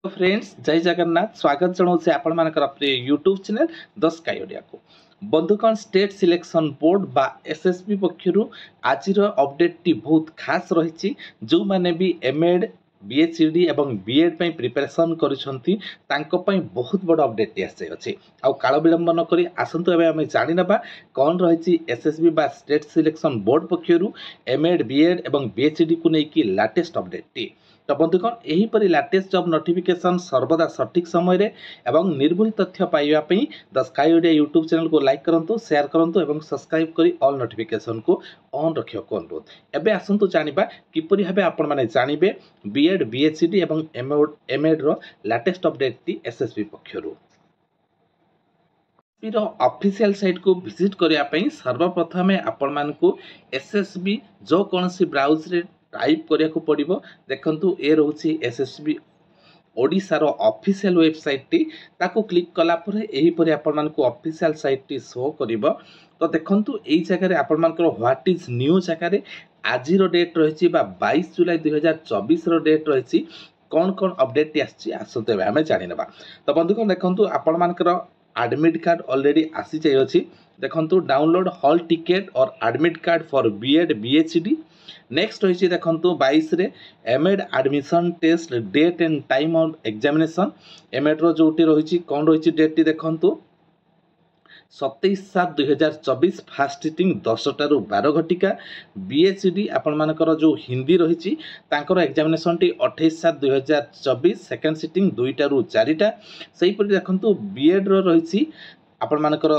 Friends जय जगन्नाथ स्वागत जनाऊँ आपण मानकर प्रिय YouTube channel the sky Odia को बंधुगण स्टेट सिलेक्शन बोर्ड बा एसएसबी पक्षर आज अपडेट टी बहुत खास रही जो मैंने भी एमएड बीएचडी एवं बीएड ପାଇଁ प्रिपरेशन करिसंती तांको ପାଇଁ बहुत बड़ अपडेट टी आसे अछि आ काल विलंब न करी आसंतु एबे हम जानि नबा कोन रहिछि एसएसबी बा स्टेट सिलेक्शन बोर्ड पक्षर एमएड बीएड एवं बीएचडी को नेकी लेटेस्ट अपडेट टी तो बंधुगण यहीपरि लेटेस्ट जॉब नोटिफिकेशन सर्वदा सठिक समय रे एवं निर्भुल तथ्य पाइबा the sky Odia YouTube channel को लाइक करंतु शेयर करंतु एवं सब्सक्राइब करी ऑल नोटिफिकेशन को ऑन रखियो अनुरोध एबे आसंतु जानिबा किपरि भाबे आपण माने जानिबे बीएड बीएचडी एवं एमएड रो लेटेस्ट अपडेट टी एसएसबी पक्षरु ऑफिशियल साइट को विजिट करिया पई सर्वप्रथमे आपण मानकु एसएसबी जो कोनसी ब्राउज रे टाइप करिया को पड़िबो देखंतु ए रहउछि एसएसबी ओडिसा रो ऑफिशियल वेबसाइट टी ताको क्लिक कला परे एही परे आपण मानकु ऑफिशियल साइट टी शो करिवो तो देखंतु एई जगह रे आपण मानकर व्हाट इज न्यू जगह रे आजि रो डेट रहिछि बा 22 जुलाई 2024 रो डेट रहिछि कोन कोन अपडेट टी आछि आसते हमें जानि नबा तो बंधुगण देखंतु आपण मानकर एडमिट कार्ड ऑलरेडी आसी जाय अछि देखंतु डाउनलोड हॉल टिकट और एडमिट कार्ड फॉर बीएड बीएचडी नेक्स्ट रही देखो 22 रे MEd admission test date and time of examination MEd रो जोटी रही कौन रही डेट टी देखो 27/7/2024 फास्ट सिटिंग 10 ରୁ 12 घटिका बीएचडी आपण मानकर जो हिंदी रही एग्जामिनेशन टी 28/7/2024 सेकेंड सिटिंग 2 ରୁ 4टा से देखो बीएड रो रही आपण मानकर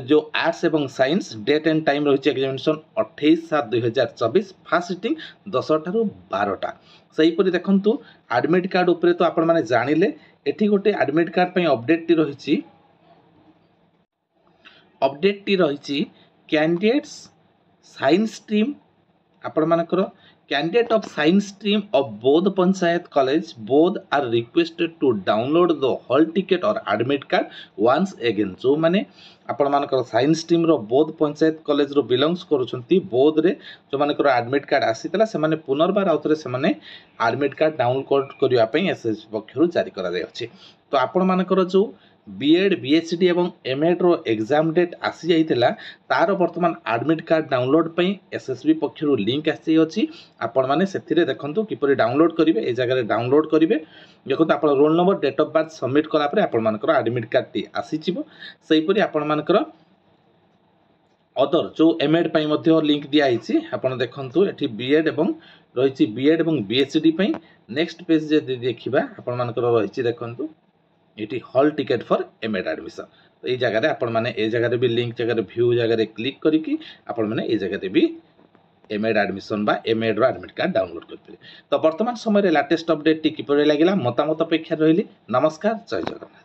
जो आर्ट्स एवं साइंस डेट एंड टाइम रही एग्जामिनेशन 28/7/2024 फास्ट सिटिंग 10 ରୁ 12टा सेहीपरि देखंतु एडमिट कार्ड उपरे तो आपण माने जानिले एठी गोटे एडमिट कार्ड पई अपडेट टी रही कैंडिडेट्स साइंस स्ट्रीम आपण मानकर candidate of science stream of Boudh Panchayat college Boudh are requested to download the hall ticket और एडमिट कार्ड वंस अगेन जो माने आपण मानकर साइंस स्ट्रीम रो बोध पंचायत कॉलेज रो बिलोंग्स करूछंती बोध रे जो मानकर एडमिट कार्ड आसीतला से माने पुनर्बार आउतरे से माने एडमिट कार्ड डाउनलोड करिया पई एसएस पक्षरु जारी करा जाय अछि तो आपण मानकर जो बीएड बीएचडी एवं एमएड रो एग्जाम डेट आसी जाइतिला तार वर्तमान एडमिट कार्ड डाउनलोड पई एसएसबी पक्षरु लिंक आसी अछि आपण माने सेथिरे देखंतु किपरि डाउनलोड करिवे ए जगह रे डाउनलोड करिवे देखंतु आपण roll number date of birth submit कला परे आपण मानकर एडमिट कार्ड टी आसी जिवो सेहि परि आपण मानकर अदर जो एमएड पई मध्ये लिंक दिया आइछि आपण देखंतु एठी बीएड एवं रहिछि बीएड एवं बीएचडी पई नेक्स्ट पेज जे देखिबा आपण मानकर रहिछि देखंतु ये hall ticket for MEd admission तो ये जगह आपण मैंने ए जगह भी लिंक जगह व्यू जगह क्लिक करके आपण मैंने ये जगह भी एमएड एडमिशन बा एमएड रो एडमिट कार्ड डाउनलोड कर तो वर्तमान समय लेटेस्ट अपडेट टी किपरि लागिला मतामत अपेक्षा रहिली नमस्कार जय जगन्नाथ।